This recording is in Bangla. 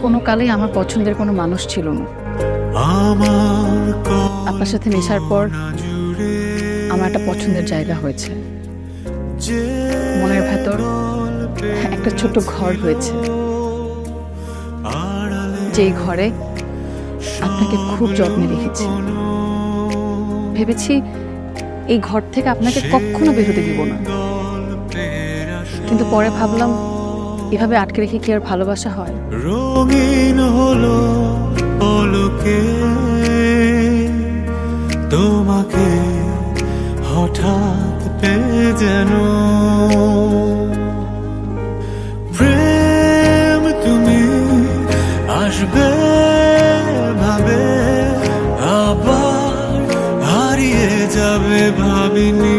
কোনো কালেই আমার পছন্দের কোনো মানুষ ছিল না। আপনার সাথে মেশার পর আমার একটা পছন্দের জায়গা হয়েছে, মনের ভেতর একটা ছোট ঘর হয়েছে, যেই ঘরে আপনাকে খুব যত্নে রেখেছি। ভেবেছি এই ঘর থেকে আপনাকে কখনো বের হতে দিব না, কিন্তু পরে ভাবলাম এভাবে আটকে রেখে কি আর ভালোবাসা হয়? রঙিন হলো পলকে তোমাকে হঠাৎ পেয়ে যেন প্রেম তুমি আসবে ভাবে আবার হারিয়ে যাবে ভাবিনি।